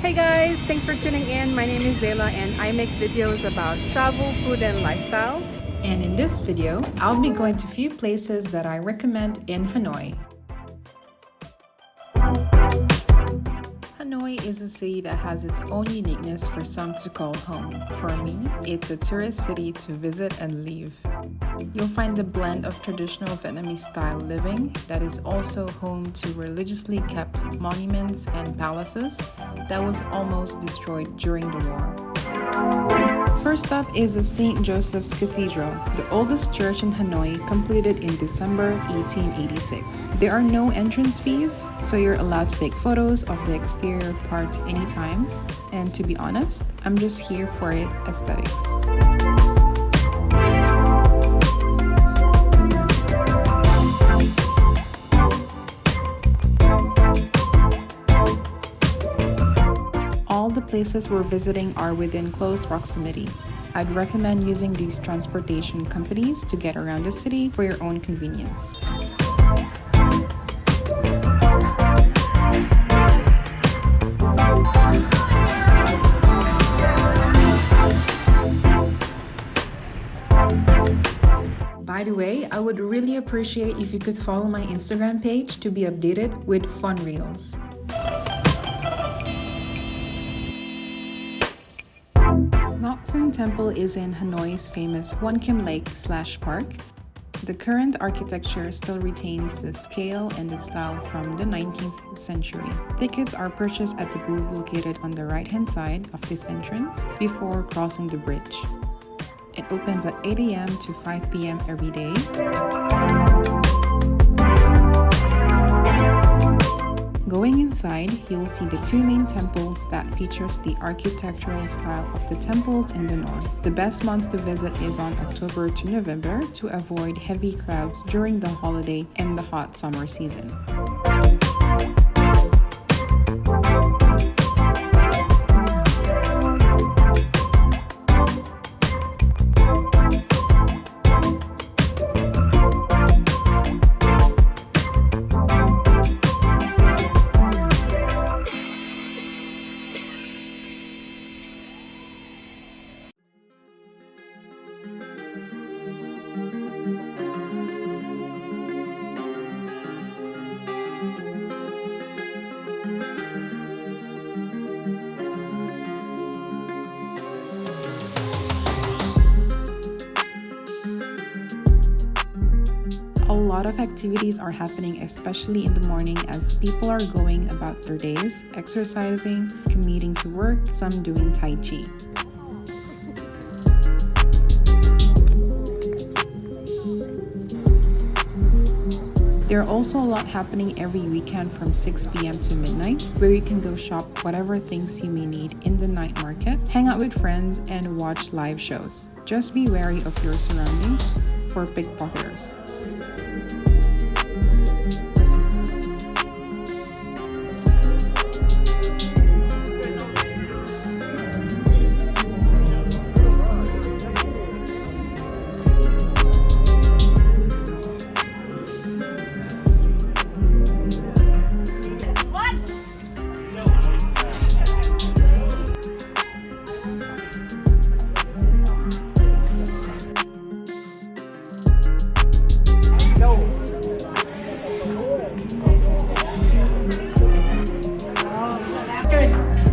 Hey guys, thanks for tuning in. My name is Layla and I make videos about travel, food, and lifestyle. And in this video, I'll be going to a few places that I recommend in Hanoi. Hanoi is a city that has its own uniqueness for some to call home. For me, it's a tourist city to visit and leave. You'll find a blend of traditional Vietnamese style living that is also home to religiously kept monuments and palaces that was almost destroyed during the war. First up is the St. Joseph's Cathedral, the oldest church in Hanoi, completed in December 1886. There are no entrance fees, so you're allowed to take photos of the exterior part anytime. And to be honest, I'm just here for its aesthetics. All the places we're visiting are within close proximity. I'd recommend using these transportation companies to get around the city for your own convenience. By the way, I would really appreciate if you could follow my Instagram page to be updated with fun reels. Ngoc Son Temple is in Hanoi's famous Kiem Lake/Park. The current architecture still retains the scale and the style from the 19th century. Tickets are purchased at the booth located on the right-hand side of this entrance before crossing the bridge. It opens at 8 a.m. to 5 p.m. every day. Going inside, you'll see the two main temples that features the architectural style of the temples in the north. The best months to visit is on October to November to avoid heavy crowds during the holiday and the hot summer season. A lot of activities are happening, especially in the morning, as people are going about their days, exercising, commuting to work, some doing Tai Chi. There are also a lot happening every weekend from 6 p.m. to midnight, where you can go shop whatever things you may need in the night market, hang out with friends, and watch live shows. Just be wary of your surroundings for pickpocketers.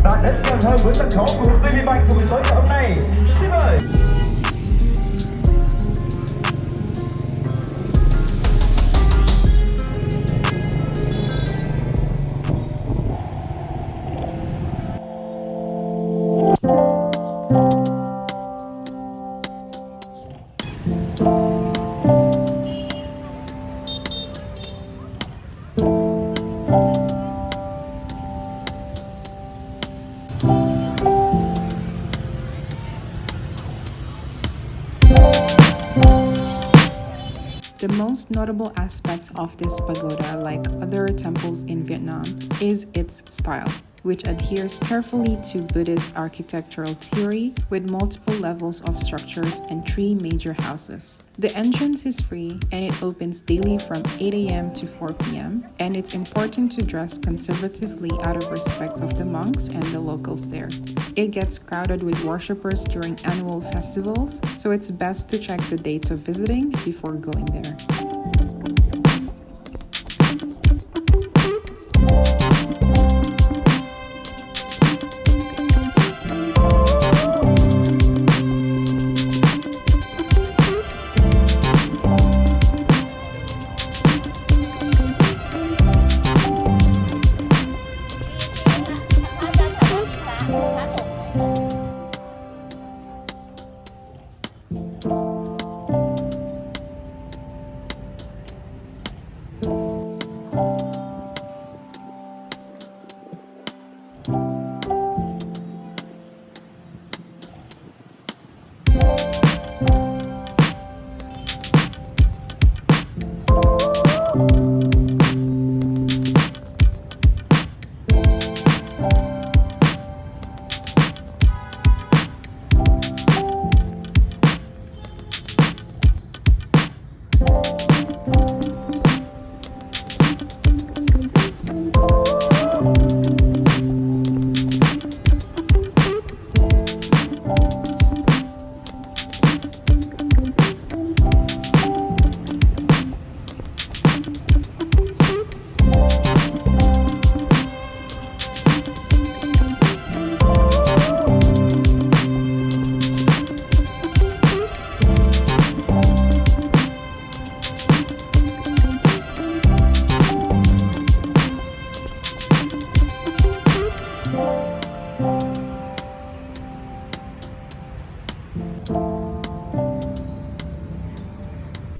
Và đến gần hơn với sân khấu của TV Bank trong buổi tối ngày hôm nay. Xin mời. The most notable aspect of this pagoda, like other temples in Vietnam, is its style. which adheres carefully to Buddhist architectural theory with multiple levels of structures and 3 major houses. The entrance is free and it opens daily from 8 a.m. to 4 p.m. and it's important to dress conservatively out of respect of the monks and the locals there. It gets crowded with worshippers during annual festivals, so it's best to check the dates of visiting before going there.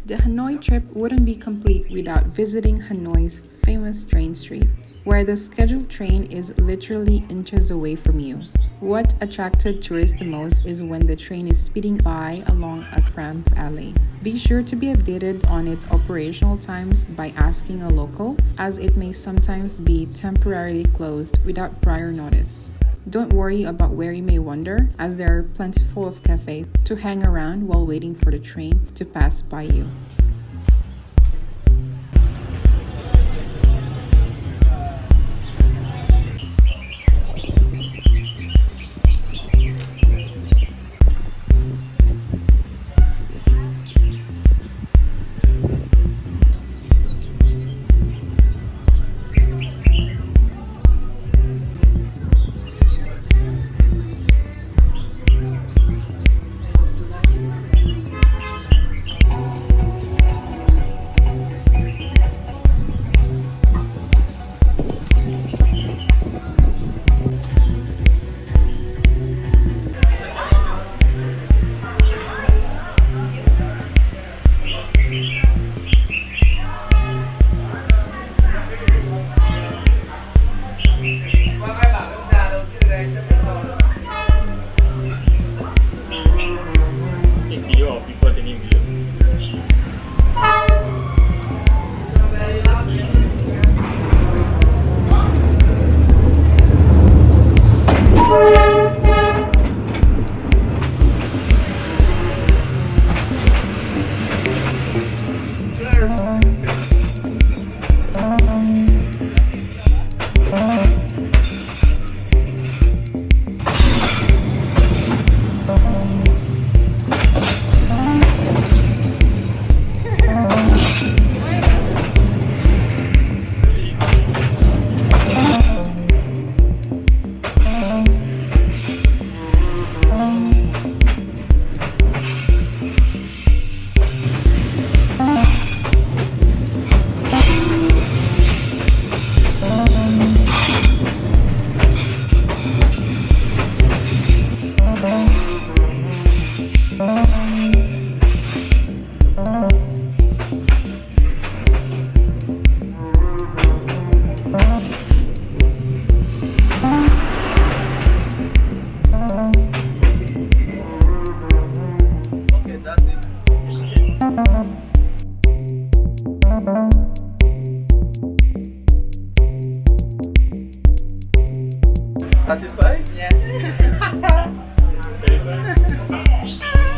The Hanoi trip wouldn't be complete without visiting Hanoi's famous train street, where the scheduled train is literally inches away from you. What attracted tourists the most is when the train is speeding by along a cramped alley. Be sure to be updated on its operational times by asking a local, as it may sometimes be temporarily closed without prior notice. Don't worry about where you may wander, as there are plentiful of cafes to hang around while waiting for the train to pass by you. Yes.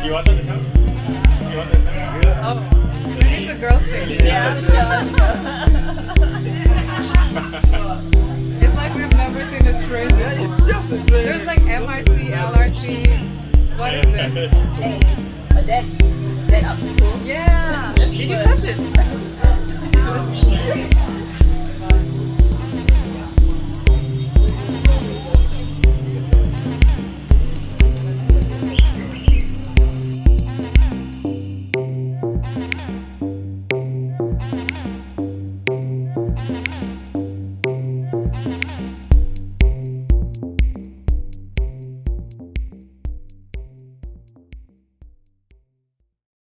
You want them to come? You want them to come? Oh, maybe it's a girl thing. Yeah, sure. It's like we've never seen a train before. It's just a train. There's like MRT, LRT. What is this? But that up cool. Yeah. Did you touch it?